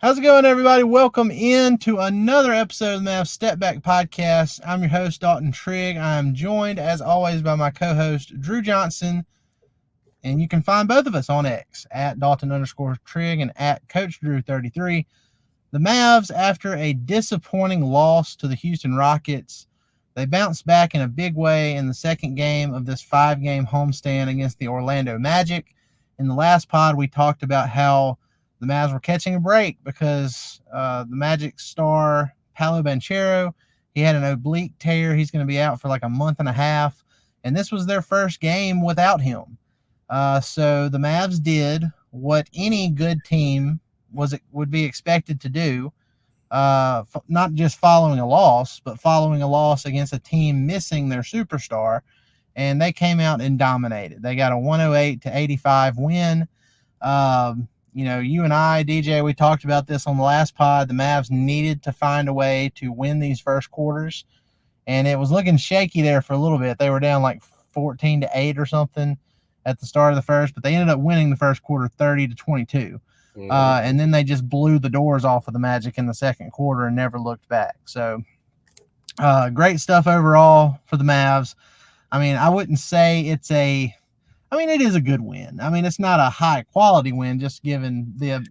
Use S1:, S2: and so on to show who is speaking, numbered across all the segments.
S1: How's it going, everybody? Welcome in to another episode of the Mavs Step Back Podcast. I'm your host, Dalton Trigg. I'm joined, as always, by my co-host, Drew Johnson. And you can find both of us on X, at Dalton_Trigg and at Coach Drew33. The Mavs, after a disappointing loss to the Houston Rockets, they bounced back in a big way in the second game of this 5-game homestand against the Orlando Magic. In the last pod, we talked about how the Mavs were catching a break because the Magic star, Paolo Banchero, he had an oblique tear. He's going to be out for like a month and a half. And this was their first game without him. So the Mavs did what any good team would be expected to do, not just following a loss, but following a loss against a team missing their superstar. And they came out and dominated. They got a 108-85 win. You and I, DJ, we talked about this on the last pod. The Mavs needed to find a way to win these first quarters, and it was looking shaky there for a little bit. They were down like 14-8 or something at the start of the first, but they ended up winning the first quarter 30-22. And then they just blew the doors off of the Magic in the second quarter and never looked back. So great stuff overall for the Mavs. I mean, I wouldn't say it is a good win. I mean, it's not a high quality win, just given the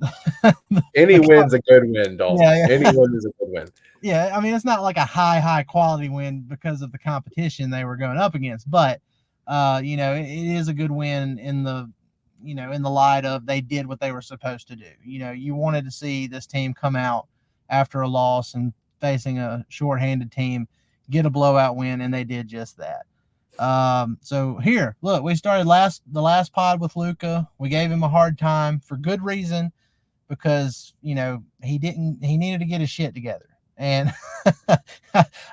S2: any win's a good win, Dalton.
S1: Yeah.
S2: Any win is a good win.
S1: Yeah, I mean, it's not like a high quality win because of the competition they were going up against, but it is a good win in the light of they did what they were supposed to do. You wanted to see this team come out after a loss and facing a shorthanded team, get a blowout win, and they did just that. So here, look, we started the last pod with Luka. We gave him a hard time for good reason, because he needed to get his shit together. And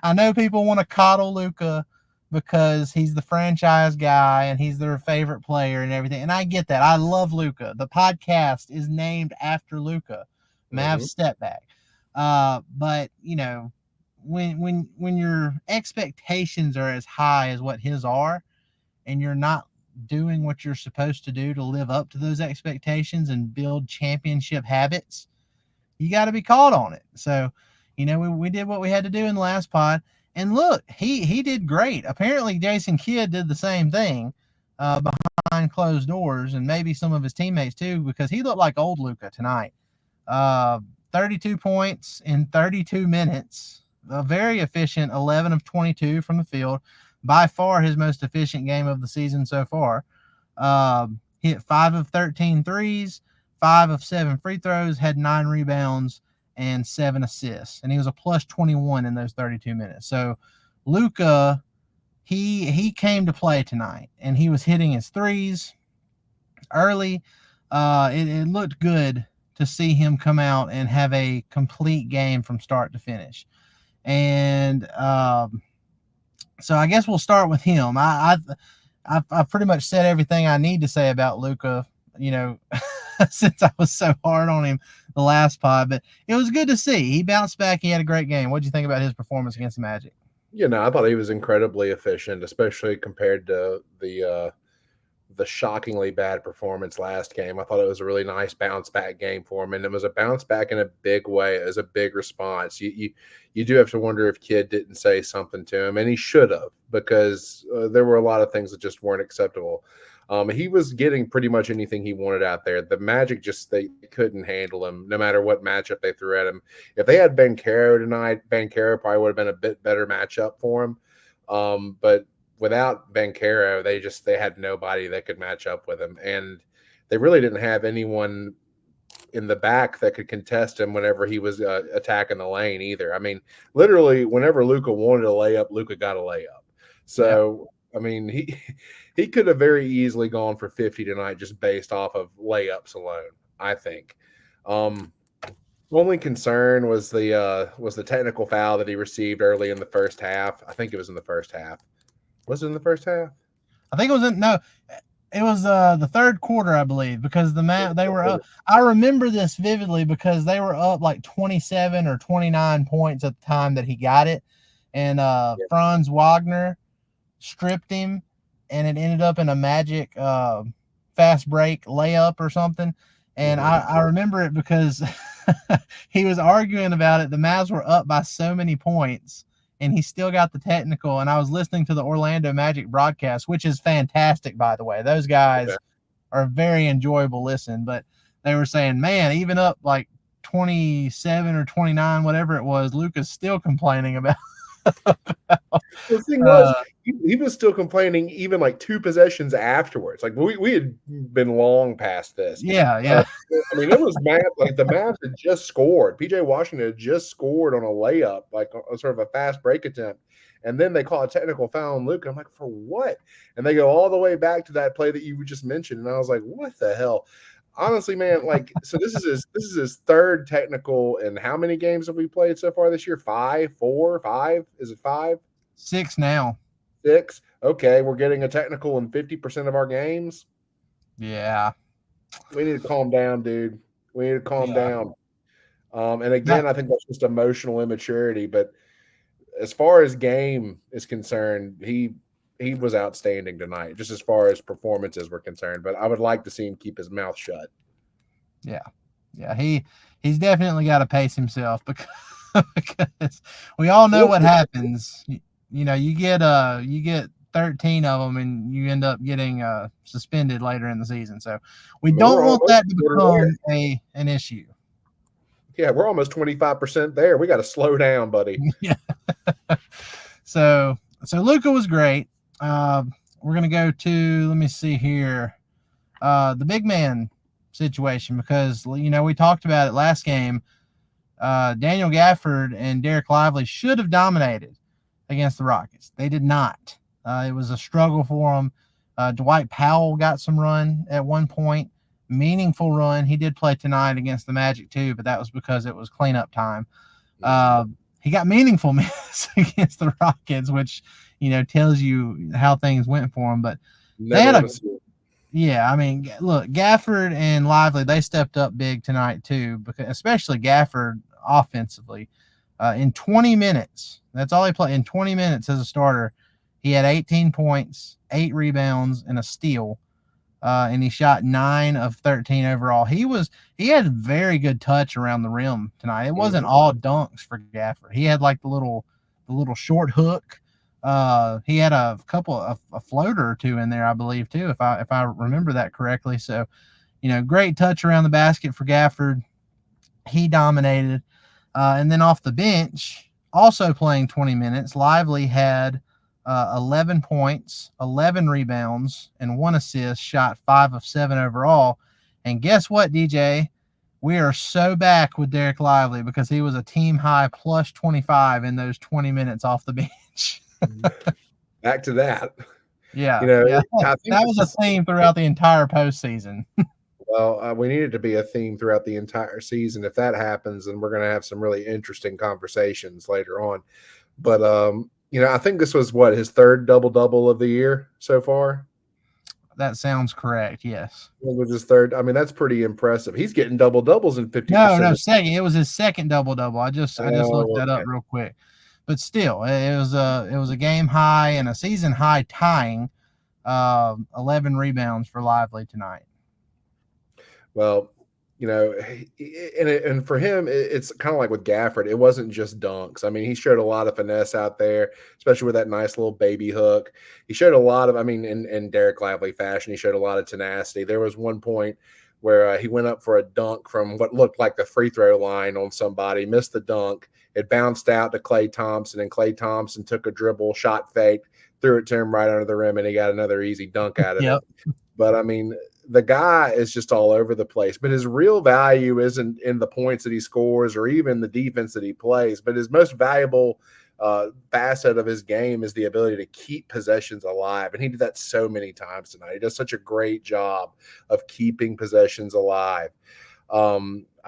S1: I know people want to coddle Luka because he's the franchise guy and he's their favorite player and everything. And I get that. I love Luka. The podcast is named after Luka, Mavs Step Back. But when your expectations are as high as what his are, and you're not doing what you're supposed to do to live up to those expectations and build championship habits, you got to be called on it. So, we did what we had to do in the last pod. And look, he did great. Apparently, Jason Kidd did the same thing behind closed doors, and maybe some of his teammates too, because he looked like old Luka tonight. 32 points in 32 minutes. A very efficient 11 of 22 from the field. By far his most efficient game of the season so far. Hit 5 of 13 threes, 5 of 7 free throws, had 9 rebounds, and 7 assists. And he was a plus 21 in those 32 minutes. So Luka, he came to play tonight, and he was hitting his threes early. It looked good to see him come out and have a complete game from start to finish. And so I guess we'll start with him. I've pretty much said everything I need to say about Luka, since I was so hard on him the last pod. But it was good to see. He bounced back. He had a great game. What did you think about his performance against the Magic?
S2: I thought he was incredibly efficient, especially compared to the shockingly bad performance last game. I thought it was a really nice bounce back game for him, and it was a bounce back in a big way. It was a big response. You do have to wonder if Kidd didn't say something to him, and he should have, because there were a lot of things that just weren't acceptable. He was getting pretty much anything he wanted out there. The Magic they couldn't handle him, no matter what matchup they threw at him. If they had Banchero tonight, Banchero probably would have been a bit better matchup for him. But without Banchero, they had nobody that could match up with him, and they really didn't have anyone in the back that could contest him whenever he was attacking the lane either. I mean, literally, whenever Luka wanted a layup, Luka got a layup. So, yeah. I mean, he could have very easily gone for 50 tonight just based off of layups alone, I think. Only concern was the technical foul that he received early in the first half. I think it was in the first half. Was it in the first half?
S1: I think it was it was the third quarter, I believe, because they were up. I remember this vividly because they were up like 27 or 29 points at the time that he got it. And Franz Wagner stripped him, and it ended up in a Magic fast break layup or something. And I remember it because he was arguing about it. The Mavs were up by so many points, and he still got the technical. And I was listening to the Orlando Magic broadcast, which is fantastic, by the way. Those guys are a very enjoyable listen. But they were saying, man, even up like 27 or 29, whatever it was, Luka's still complaining about.
S2: The thing was, he was still complaining even like 2 possessions afterwards. Like we had been long past this.
S1: Yeah.
S2: I mean, it was mad. Like the Mavs had just scored. PJ Washington had just scored on a layup, like a sort of a fast break attempt. And then they call a technical foul on Luka. I'm like, for what? And they go all the way back to that play that you just mentioned. And I was like, what the hell? Honestly, man, like, so this is his third technical. And how many games have we played so far this year? 5, 4, 5? Is it 5?
S1: 6 now.
S2: 6? Okay, we're getting a technical in 50% of our games.
S1: Yeah.
S2: We need to calm down, dude. We need to calm down. And again, I think that's just emotional immaturity. But as far as game is concerned, he was outstanding tonight, just as far as performances were concerned. But I would like to see him keep his mouth shut.
S1: Yeah. He's definitely got to pace himself because we all know what happens. You know, you get 13 of them and you end up getting suspended later in the season. So we don't want that to become an issue.
S2: Yeah, we're almost 25% there. We got to slow down, buddy.
S1: Yeah. So Luka was great. We're going to go to, let me see here, the big man situation, because, you know, we talked about it last game. Daniel Gafford and Dereck Lively should have dominated against the Rockets. They did not. It was a struggle for them. Dwight Powell got some run at one point, meaningful run. He did play tonight against the Magic too, but that was because it was cleanup time. He got meaningful minutes against the Rockets, which, you know, tells you how things went for him. But they had I mean, look, Gafford and Lively, they stepped up big tonight too, because especially Gafford offensively. In 20 minutes, that's all he played. In 20 minutes as a starter, he had 18 points, 8 rebounds, and a steal. And he shot 9 of 13 overall. He had very good touch around the rim tonight. It wasn't all dunks for Gafford. He had like the little short hook. He had a floater or 2 in there, I believe, too, if I remember that correctly. So, you know, great touch around the basket for Gafford. He dominated. And then off the bench, also playing 20 minutes, Lively had 11 points, 11 rebounds, and 1 assist, shot 5 of 7 overall. And guess what, DJ? We are so back with Dereck Lively because he was a team high plus 25 in those 20 minutes off the bench.
S2: Back to that.
S1: Yeah. You know, that was a theme throughout the entire postseason.
S2: Well, we need it to be a theme throughout the entire season. If that happens, then we're going to have some really interesting conversations later on. But, you know, I think this was his third double-double of the year so far.
S1: That sounds correct. Yes.
S2: It was his third. I mean, that's pretty impressive. He's getting double-doubles in 50%.
S1: No, second. It was his second double-double. I just looked that up real quick. But still, it was a game high and a season high tying 11 rebounds for Lively tonight.
S2: Well, you know, and for him, it's kind of like with Gafford. It wasn't just dunks. I mean, he showed a lot of finesse out there, especially with that nice little baby hook. He showed a lot of, I mean, in Dereck Lively fashion, he showed a lot of tenacity. There was one point where he went up for a dunk from what looked like the free throw line on somebody, missed the dunk. It bounced out to Klay Thompson, and Klay Thompson took a dribble, shot fake, threw it to him right under the rim, and he got another easy dunk out of it. But, I mean, the guy is just all over the place. But his real value isn't in the points that he scores or even the defense that he plays. But his most valuable facet of his game is the ability to keep possessions alive. And he did that so many times tonight. He does such a great job of keeping possessions alive. I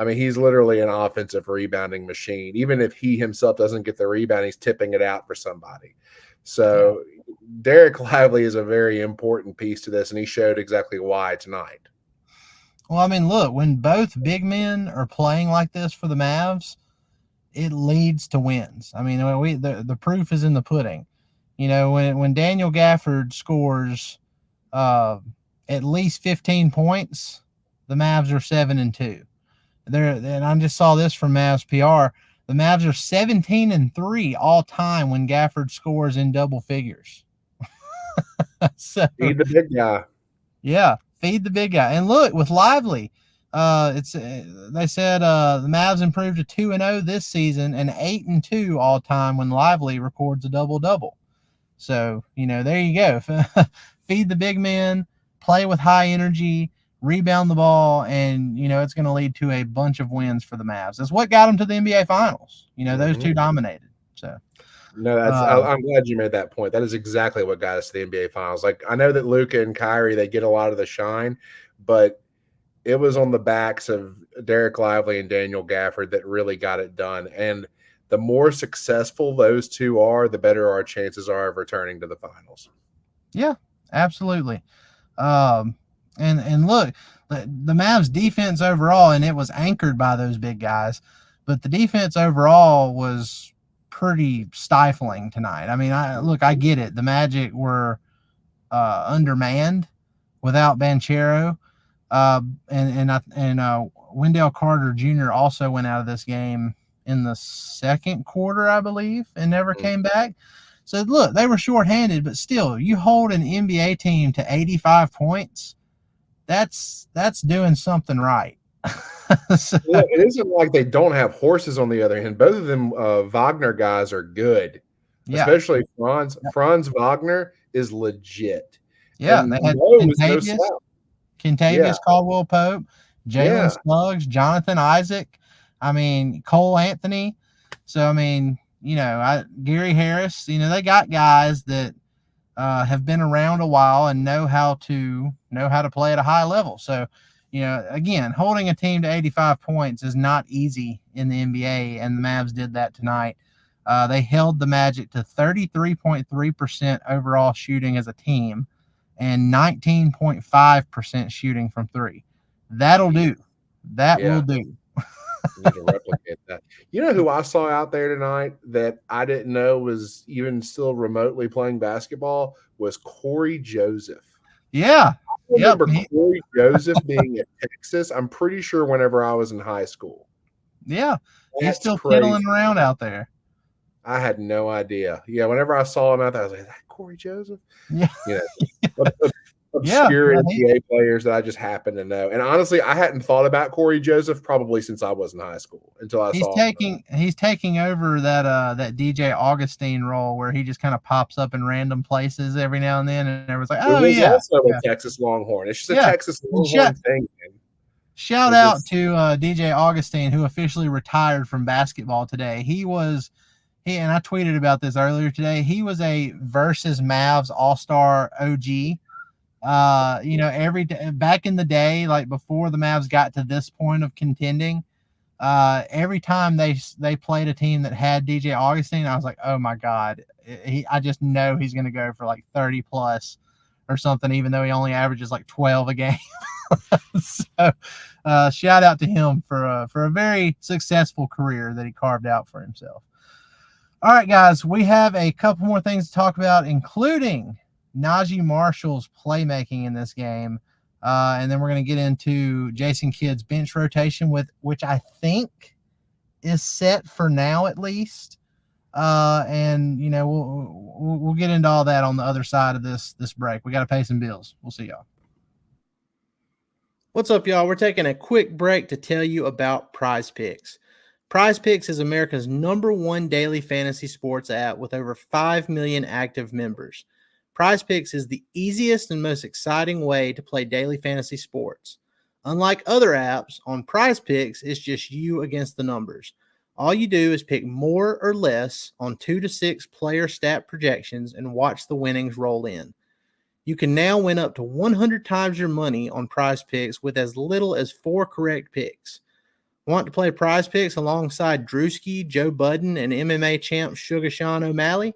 S2: mean, he's literally an offensive rebounding machine. Even if he himself doesn't get the rebound, he's tipping it out for somebody. So Dereck Lively is a very important piece to this, and he showed exactly why tonight.
S1: Well, I mean, look, when both big men are playing like this for the Mavs, it leads to wins. I mean, the proof is in the pudding. You know, when Daniel Gafford scores at least 15 points, the Mavs are 7-2. And I just saw this from Mavs PR. The Mavs are 17-3 all time when Gafford scores in double figures. So
S2: Feed the big guy.
S1: yeah, feed the big guy. And look, with Lively, they said the Mavs improved to 2-0 this season and 8-2 all time when Lively records a double-double. So, there you go. Feed the big men, play with high energy, rebound the ball, and, it's going to lead to a bunch of wins for the Mavs. That's what got them to the NBA Finals. Those two dominated. So,
S2: no, I'm glad you made that point. That is exactly what got us to the NBA Finals. Like, I know that Luka and Kyrie, they get a lot of the shine, but it was on the backs of Dereck Lively and Daniel Gafford that really got it done. And the more successful those two are, the better our chances are of returning to the finals.
S1: Yeah, absolutely. And look, the Mavs defense overall, and it was anchored by those big guys, but the defense overall was pretty stifling tonight. I mean, I get it. The Magic were undermanned without Banchero, and Wendell Carter Jr. also went out of this game in the second quarter, I believe, and never came back. So look, they were shorthanded, but still, you hold an NBA team to 85 points. That's doing something right.
S2: So, yeah, it isn't like they don't have horses on the other hand. Both of them Wagner guys are good, especially Franz. Franz Wagner is legit.
S1: Yeah,
S2: and
S1: they had Kentavious Caldwell Pope, Jalen Suggs, Jonathan Isaac. I mean, Cole Anthony. So, I mean, Gary Harris, they got guys that have been around a while and know how to play at a high level. So, again, holding a team to 85 points is not easy in the NBA, and the Mavs did that tonight. They held the Magic to 33.3% overall shooting as a team and 19.5% shooting from three. That'll do. That will do.
S2: Need to replicate that. You know who I saw out there tonight that I didn't know was even still remotely playing basketball was Corey Joseph.
S1: Yeah.
S2: I remember Corey Joseph being at Texas. I'm pretty sure whenever I was in high school.
S1: Yeah. He's still fiddling around out there.
S2: I had no idea. Yeah, whenever I saw him out there, I was like, is that Corey Joseph?
S1: Yeah.
S2: Obscure NBA players that I just happen to know. And honestly, I hadn't thought about Corey Joseph probably since I was in high school until I saw him.
S1: He's taking over that DJ Augustine role where he just kind of pops up in random places every now and then, and everyone's like, "Oh yeah."
S2: Also a Texas Longhorn. It's just a Texas Longhorn thing.
S1: Shout out to DJ Augustine, who officially retired from basketball today. And I tweeted about this earlier today. He was a versus Mavs All-Star OG. Back in the day, like before the Mavs got to this point of contending, every time they played a team that had DJ Augustine, I was like, oh my God, I just know he's going to go for like 30 plus or something, even though he only averages like 12 a game. So, shout out to him for a very successful career that he carved out for himself. All right, guys, we have a couple more things to talk about, including Naji Marshall's playmaking in this game. And then we're going to get into Jason Kidd's bench rotation, which I think is set for now at least. And we'll get into all that on the other side of this break. We got to pay some bills. We'll see y'all. What's up, y'all? We're taking a quick break to tell you about Prize Picks. Prize Picks is America's #1 daily fantasy sports app with over 5 million active members. Prize Picks is the easiest and most exciting way to play daily fantasy sports. Unlike other apps, on Prize Picks, it's just you against the numbers. All you do is pick more or less on 2 to 6 player stat projections and watch the winnings roll in. You can now win up to 100 times your money on Prize Picks with as little as 4 correct picks. Want to play Prize Picks alongside Drewski, Joe Budden, and MMA champ Sugar Sean O'Malley?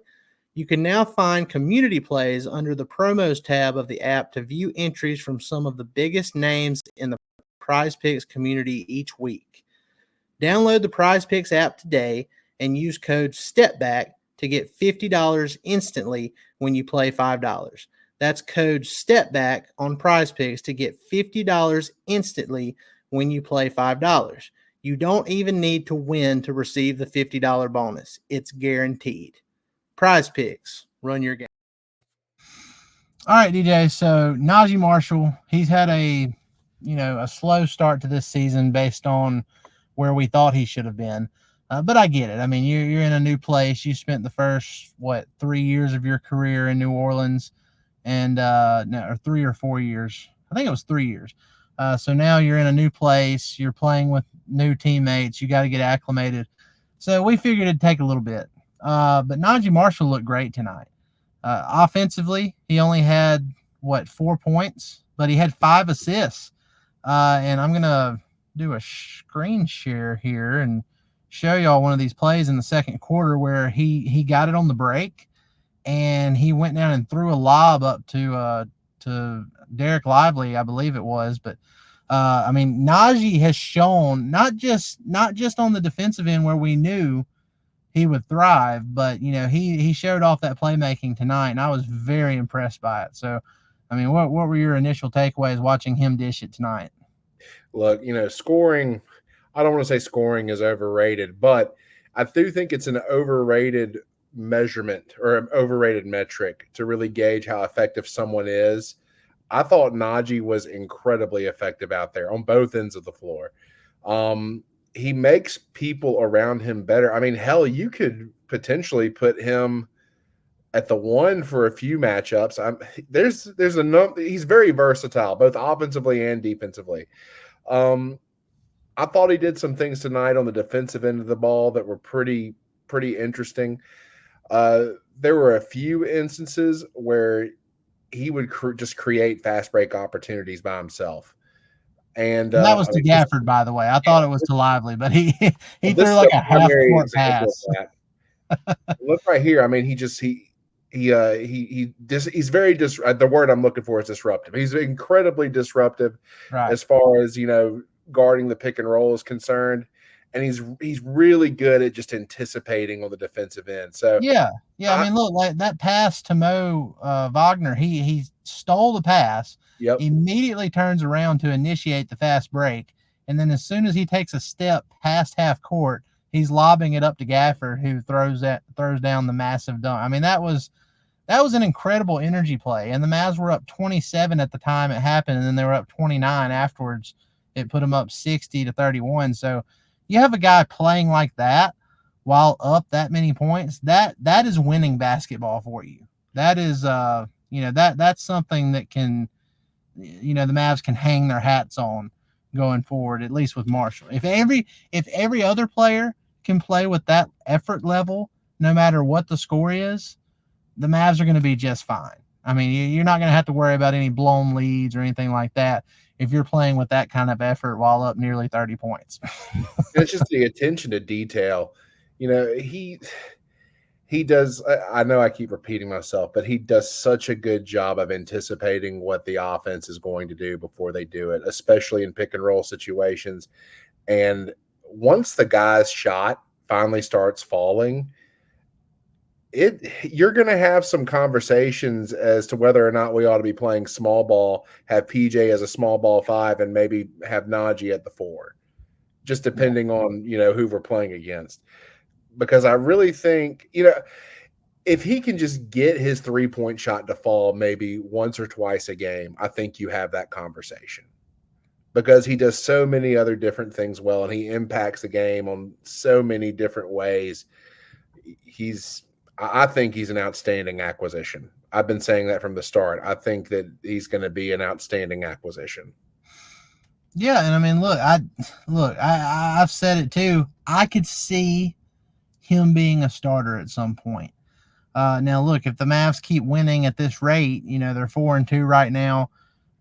S1: You can now find community plays under the promos tab of the app to view entries from some of the biggest names in the Prize Picks community each week. Download the Prize Picks app today and use code STEPBACK to get $50 instantly when you play $5. That's code STEPBACK on Prize Picks to get $50 instantly when you play $5. You don't even need to win to receive the $50 bonus. It's guaranteed. Prize Picks. Run your game. All right, DJ. So Naji Marshall, he's had a slow start to this season based on where we thought he should have been. But I get it. I mean, you're in a new place. You spent the first 3 years of your career in New Orleans, and or 3 or 4 years. I think it was 3 years. So now you're in a new place. You're playing with new teammates. You got to get acclimated. So we figured it'd take a little bit. But Naji Marshall looked great tonight. Offensively, he only had 4 points, but he had 5 assists. And I'm gonna do a screen share here and show y'all one of these plays in the second quarter where he got it on the break and he went down and threw a lob up to Dereck Lively, I believe it was. But I mean, Naji has shown not just on the defensive end where we knew he would thrive, but he showed off that playmaking tonight, and I was very impressed by it. So, I mean, what were your initial takeaways watching him dish it tonight?
S2: Look, scoring, I don't want to say scoring is overrated, but I do think it's an overrated measurement or an overrated metric to really gauge how effective someone is. I thought Naji was incredibly effective out there on both ends of the floor. He makes people around him better. I mean, hell, you could potentially put him at the 1 for a few matchups. There's a number. He's very versatile, both offensively and defensively. I thought he did some things tonight on the defensive end of the ball that were pretty interesting. There were a few instances where he would just create fast break opportunities by himself. And
S1: that was to Gafford, by the way. I thought it was to Lively, but he threw like a half-court pass.
S2: Look right here. I mean, he's very the word I'm looking for is disruptive. He's incredibly disruptive as far as guarding the pick and roll is concerned, and he's really good at just anticipating on the defensive end. So
S1: yeah. I mean, look, like that pass to Mo Wagner, he stole the pass.
S2: Yep.
S1: Immediately turns around to initiate the fast break, and then as soon as he takes a step past half court, he's lobbing it up to Gafford, who throws down the massive dunk. I mean, that was an incredible energy play, and the Mavs were up 27 at the time it happened, and then they were up 29 afterwards. It put them up 60-31. So you have a guy playing like that while up that many points. That is winning basketball for you. That is that's something that can. The Mavs can hang their hats on going forward, at least with Marshall. If every other player can play with that effort level, no matter what the score is, the Mavs are going to be just fine. I mean, you're not going to have to worry about any blown leads or anything like that if you're playing with that kind of effort while up nearly 30 points.
S2: It's just the attention to detail. He does, I know I keep repeating myself, but he does such a good job of anticipating what the offense is going to do before they do it, especially in pick and roll situations. And once the guy's shot finally starts falling, you're going to have some conversations as to whether or not we ought to be playing small ball, have PJ as a small ball 5, and maybe have Naji at the 4, just depending on, who we're playing against. Because I really think, if he can just get his 3-point shot to fall maybe once or twice a game, I think you have that conversation. Because he does so many other different things well, and he impacts the game on so many different ways. I think he's an outstanding acquisition. I've been saying that from the start. I think that he's going to be an outstanding acquisition.
S1: Yeah, and I mean, I've said it too. I could see him being a starter at some point. Now, look, if the Mavs keep winning at this rate, they're 4-2 right now.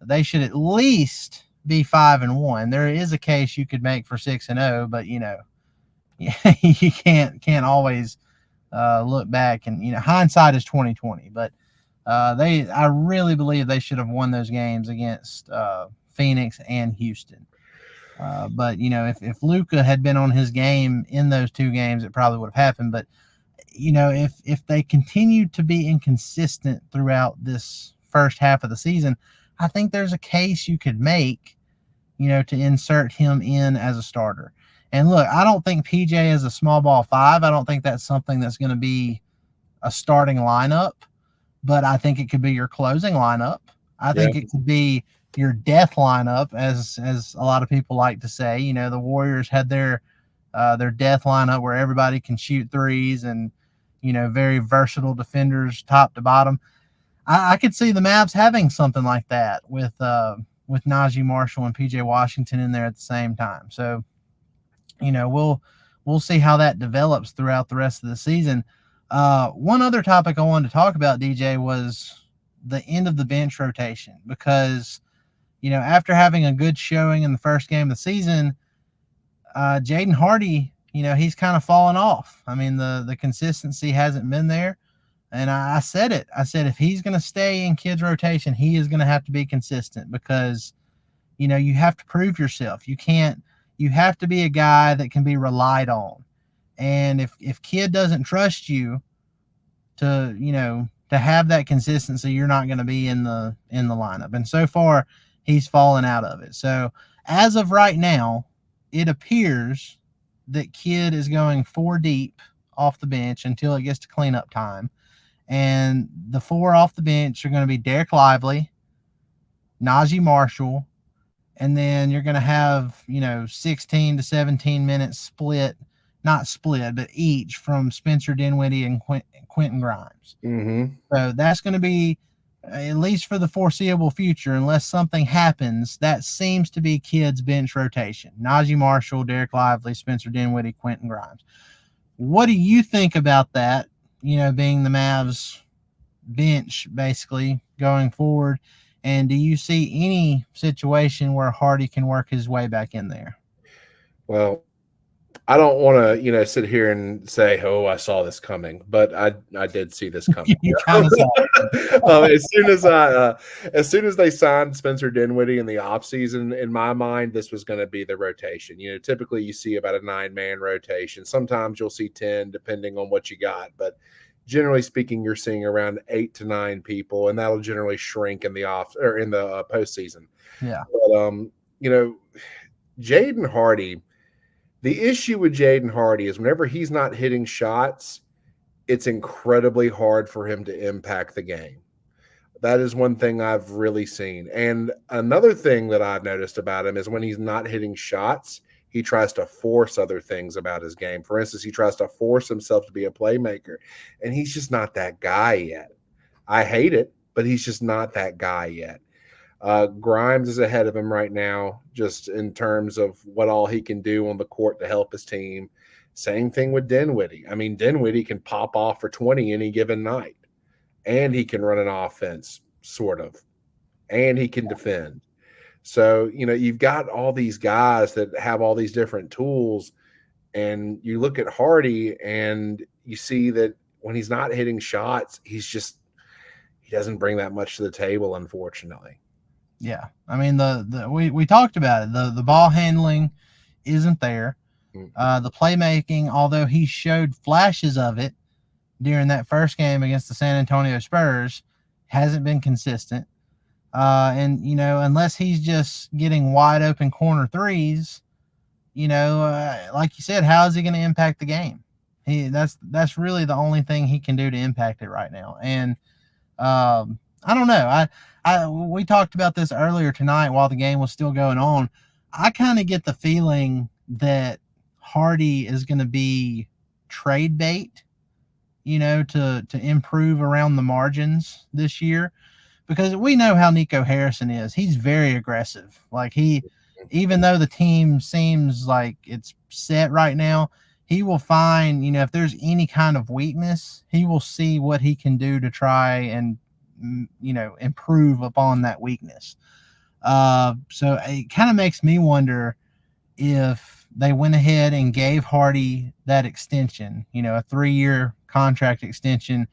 S1: They should at least be 5-1. There is a case you could make for 6-0, but you can't always look back, and hindsight is 20/20. But I really believe they should have won those games against Phoenix and Houston. But if Luka had been on his game in those 2 games, it probably would have happened. But if they continue to be inconsistent throughout this first half of the season, I think there's a case you could make to insert him in as a starter. And look, I don't think PJ is a small ball five. I don't think that's something that's going to be a starting lineup, but I think it could be your closing lineup. I think it could be your death lineup, as a lot of people like to say. The Warriors had their death lineup where everybody can shoot threes and very versatile defenders top to bottom. I could see the Mavs having something like that with Naji Marshall and PJ Washington in there at the same time. So we'll see how that develops throughout the rest of the season. One other topic I wanted to talk about, DJ, was the end of the bench rotation, because after having a good showing in the first game of the season, Jaden Hardy, he's kind of fallen off. I mean, the consistency hasn't been there. And I said it. I said, if he's going to stay in kids rotation, he is going to have to be consistent, because, you have to prove yourself. You have to be a guy that can be relied on. And if kid doesn't trust you to have that consistency, you're not going to be in the lineup. And so far, he's fallen out of it. So as of right now, it appears that kid is going 4 deep off the bench until it gets to cleanup time. And the 4 off the bench are going to be Dereck Lively, Naji Marshall, and then you're going to have, 16 to 17 minutes split, not split, but each from Spencer Dinwiddie and Quentin Grimes.
S2: Mm-hmm.
S1: So that's going to be, at least for the foreseeable future, unless something happens, that seems to be kids' bench rotation. Naji Marshall, Dereck Lively, Spencer Dinwiddie, Quentin Grimes. What do you think about that, being the Mavs bench basically going forward? And do you see any situation where Hardy can work his way back in there?
S2: Well, I don't want to, sit here and say, "Oh, I saw this coming," but I did see this coming.
S1: You kind of saw it.
S2: As soon as they signed Spencer Dinwiddie in the offseason, in my mind, this was going to be the rotation. Typically you see about a 9-man rotation. Sometimes you'll see 10, depending on what you got, but generally speaking, you're seeing around 8 to 9 people, and that'll generally shrink in the postseason.
S1: Yeah.
S2: But Jaden Hardy. The issue with Jaden Hardy is whenever he's not hitting shots, it's incredibly hard for him to impact the game. That is one thing I've really seen. And another thing that I've noticed about him is when he's not hitting shots, he tries to force other things about his game. For instance, he tries to force himself to be a playmaker, and he's just not that guy yet. I hate it, but he's just not that guy yet. Grimes is ahead of him right now, just in terms of what all he can do on the court to help his team. Same thing with Dinwiddie. I mean, Dinwiddie can pop off for 20 any given night, and he can run an offense, sort of, and he can defend. So, you've got all these guys that have all these different tools, and you look at Hardy and you see that when he's not hitting shots, he doesn't bring that much to the table, unfortunately.
S1: Yeah, I mean we talked about it. The ball handling isn't there. The playmaking, although he showed flashes of it during that first game against the San Antonio Spurs, hasn't been consistent. And unless he's just getting wide open corner threes, like you said, how is he going to impact the game? That's really the only thing he can do to impact it right now. And I don't know. We talked about this earlier tonight while the game was still going on. I kind of get the feeling that Hardy is going to be trade bait, to improve around the margins this year, because we know how Nico Harrison is. He's very aggressive. Like even though the team seems like it's set right now, he will find, if there's any kind of weakness, he will see what he can do to try and improve upon that weakness. So it kind of makes me wonder if they went ahead and gave Hardy that extension, a 3-year contract extension,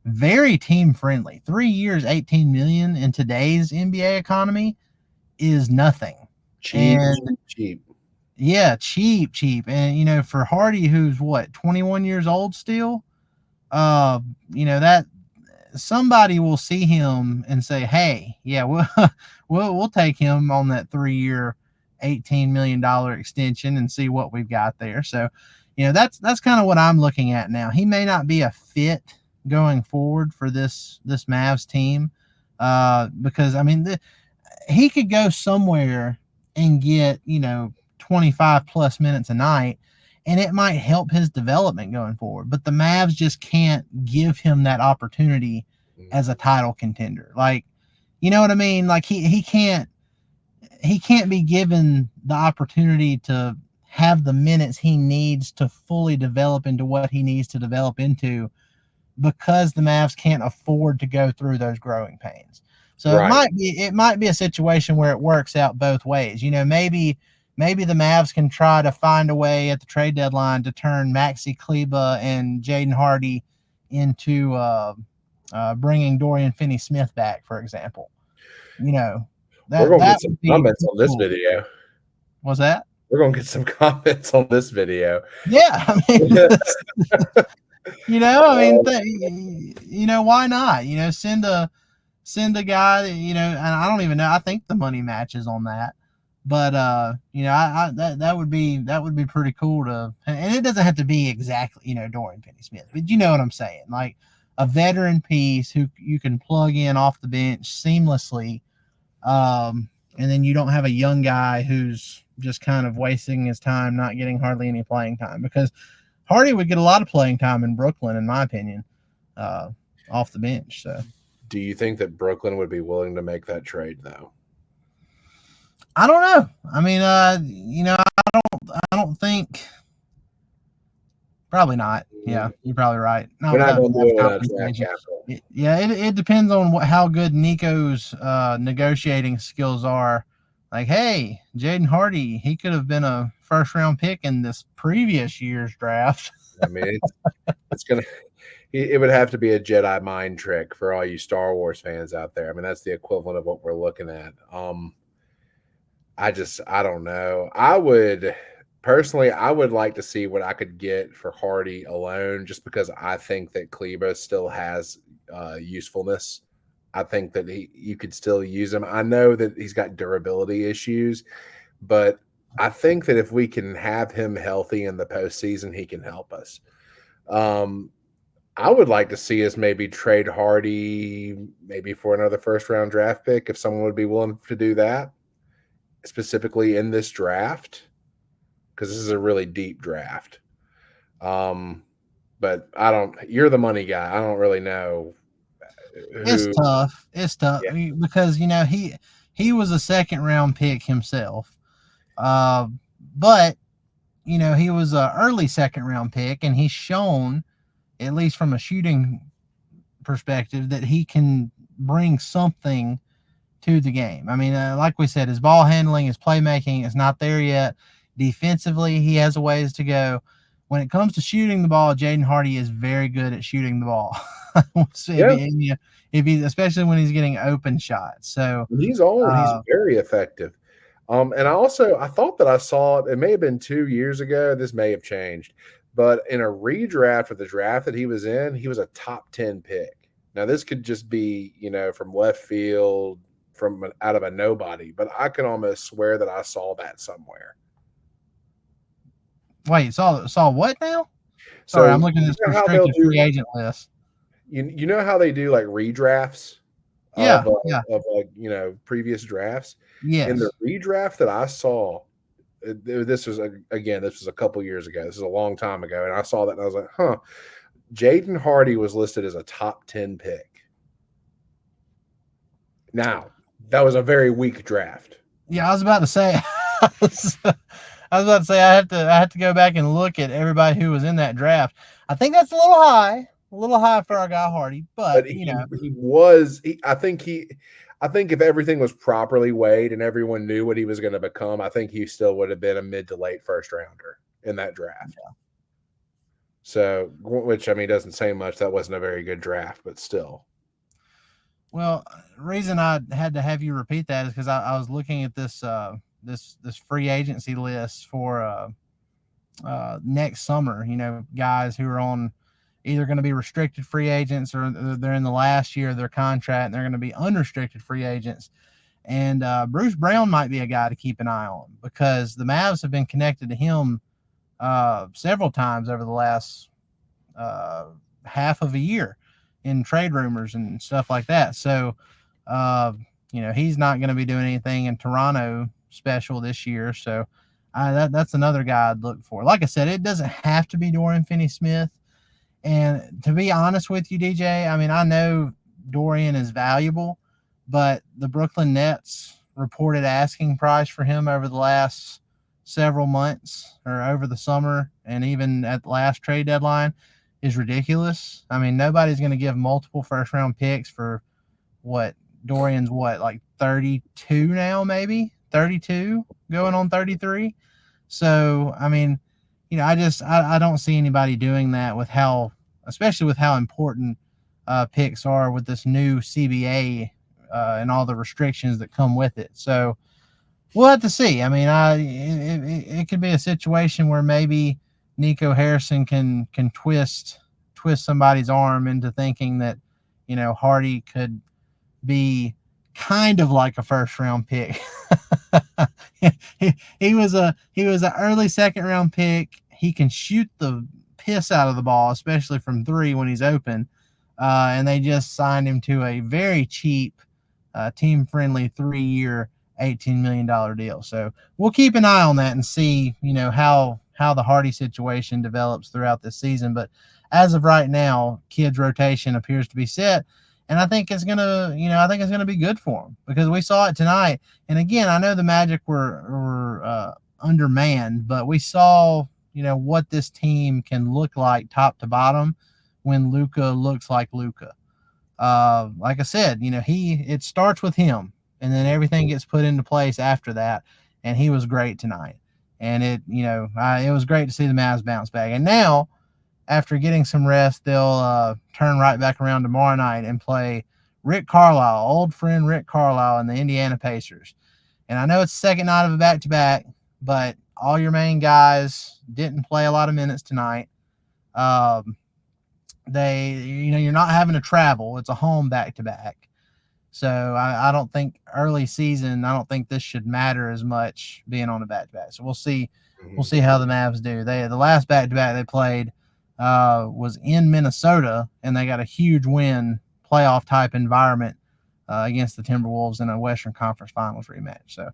S1: very team friendly. 3 years, $18 million in today's NBA economy is nothing.
S2: Cheap.
S1: Yeah, cheap. And for Hardy, who's 21 years old still, that somebody will see him and say, "Hey, yeah, we'll take him on that 3-year, $18 million extension and see what we've got there. So, that's kind of what I'm looking at now. He may not be a fit going forward for this Mavs team, because he could go somewhere and get 25 plus minutes a night, and it might help his development going forward. But the Mavs just can't give him that opportunity as a title contender. Like, you know what I mean? Like he can't be given the opportunity to have the minutes he needs to fully develop into what he needs to develop into, because the Mavs can't afford to go through those growing pains. So
S2: Right.
S1: it might be a situation where it works out both ways. Maybe the Mavs can try to find a way at the trade deadline to turn Maxi Kleba and Jaden Hardy into bringing Dorian Finney-Smith back, for example.
S2: We're gonna get some comments on this video.
S1: What's that?
S2: We're gonna get some comments on this video.
S1: Yeah, why not? Send a guy, and I don't even know. I think the money matches on that, but that would be pretty cool and it doesn't have to be exactly Dorian Finney-Smith, but you know what I'm saying, like a veteran piece who you can plug in off the bench seamlessly, and then you don't have a young guy who's just kind of wasting his time, not getting hardly any playing time, because Hardy would get a lot of playing time in Brooklyn, in my opinion, off the bench. So,
S2: do you think that Brooklyn would be willing to make that trade, though?
S1: I don't know. I don't think. Probably not. Yeah, you're probably right.
S2: We're not going to do it without draft capital.
S1: It depends on how good Nico's negotiating skills are. Like, hey, Jaden Hardy, he could have been a first-round pick in this previous year's draft.
S2: It would have to be a Jedi mind trick for all you Star Wars fans out there. That's the equivalent of what we're looking at. I don't know. I would like to see what I could get for Hardy alone, just because I think that Kleba still has usefulness. I think that you could still use him. I know that he's got durability issues, but I think that if we can have him healthy in the postseason, he can help us. I would like to see us maybe trade Hardy maybe for another first-round draft pick, if someone would be willing to do that, specifically in this draft, because this is a really deep draft. But you're the money guy. I don't really know.
S1: It's tough. Yeah. Because, he was a second-round pick himself. But, he was an early second-round pick, and he's shown, at least from a shooting perspective, that he can bring something to the game. Like we said, his ball handling, his playmaking is not there yet. Defensively, he has a ways to go. When it comes to shooting the ball, Jaden Hardy is very good at shooting the ball. Especially when he's getting open shots. So
S2: he's very effective. And I thought that I saw it may have been 2 years ago. This may have changed, but in a redraft of the draft that he was in, he was a top 10 pick. Now this could just be, from left field, from out of a nobody, but I can almost swear that I saw that somewhere.
S1: Wait, saw what now? Sorry, I'm looking at this restricted free agent list.
S2: You know how they do like redrafts of previous drafts?
S1: Yes.
S2: In the redraft that I saw, this was a couple years ago. This is a long time ago, and I saw that and I was like, huh. Jaden Hardy was listed as a top 10 pick. Now, that was a very weak draft.
S1: Yeah, I was about to say I have to go back and look at everybody who was in that draft. I think that's a little high for our guy Hardy, but
S2: he was. I think if everything was properly weighed and everyone knew what he was going to become, I think he still would have been a mid to late first rounder in that draft. Yeah. So, which doesn't say much. That wasn't a very good draft, but still.
S1: Well, the reason I had to have you repeat that is because I was looking at this this free agency list for next summer. Guys who are on either going to be restricted free agents or they're in the last year of their contract and they're going to be unrestricted free agents. And Bruce Brown might be a guy to keep an eye on because the Mavs have been connected to him several times over the last half of a year in trade rumors and stuff like that. So, he's not going to be doing anything in Toronto special this year. So that's another guy I'd look for. Like I said, it doesn't have to be Dorian Finney-Smith. And to be honest with you, DJ, I mean, I know Dorian is valuable, but the Brooklyn Nets reported asking price for him over the last several months or over the summer and even at the last trade deadline is ridiculous. I mean, nobody's going to give multiple first-round picks for Dorian's like 32 now, maybe 32 going on 33. So, I mean, I don't see anybody doing that especially with how important picks are with this new CBA and all the restrictions that come with it. So we'll have to see. I mean, it could be a situation where maybe Nico Harrison can twist somebody's arm into thinking that, Hardy could be kind of like a first round pick. he was an early second round pick. He can shoot the piss out of the ball, especially from three when he's open. And they just signed him to a very cheap, team friendly 3-year, $18 million deal. So we'll keep an eye on that and see, how the Hardy situation develops throughout this season. But as of right now, Kidd's rotation appears to be set. And I think it's gonna be good for him because we saw it tonight. And again, I know the Magic were undermanned, but we saw, what this team can look like top to bottom when Luka looks like Luka. Like I said, it starts with him, and then everything gets put into place after that. And he was great tonight. And it was great to see the Mavs bounce back. And now, after getting some rest, they'll turn right back around tomorrow night and play Rick Carlisle, old friend Rick Carlisle, and the Indiana Pacers. And I know it's the second night of a back-to-back, but all your main guys didn't play a lot of minutes tonight. You're not having to travel. It's a home back-to-back. So I don't think early season, I don't think this should matter as much being on a back-to-back. So we'll see. We'll see how the Mavs do. The last back-to-back they played was in Minnesota, and they got a huge win, playoff type environment against the Timberwolves in a Western Conference Finals rematch. So,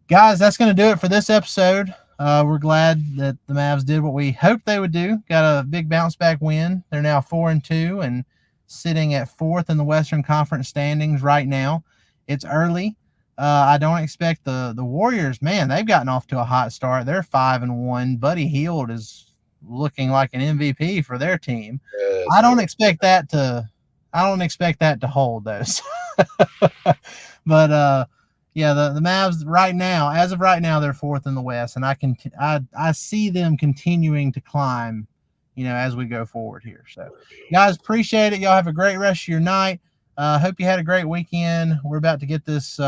S1: guys, that's going to do it for this episode. We're glad that the Mavs did what we hoped they would do. Got a big bounce back win. They're now 4-2 and sitting at 4th in the Western Conference standings right now. It's early. I don't expect the Warriors. Man, they've gotten off to a hot start. They're 5-1. Buddy Hield is looking like an MVP for their team. Yes, I don't expect that to hold those. But the Mavs right now, as of right now, they're 4th in the West, and I see them continuing to climb, as we go forward here. So, guys, appreciate it. Y'all have a great rest of your night. Hope you had a great weekend. We're about to get this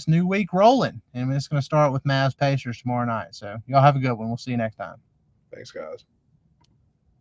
S1: new week rolling, and it's going to start with Mavs Pacers tomorrow night. So, y'all have a good one. We'll see you next time.
S2: Thanks, guys.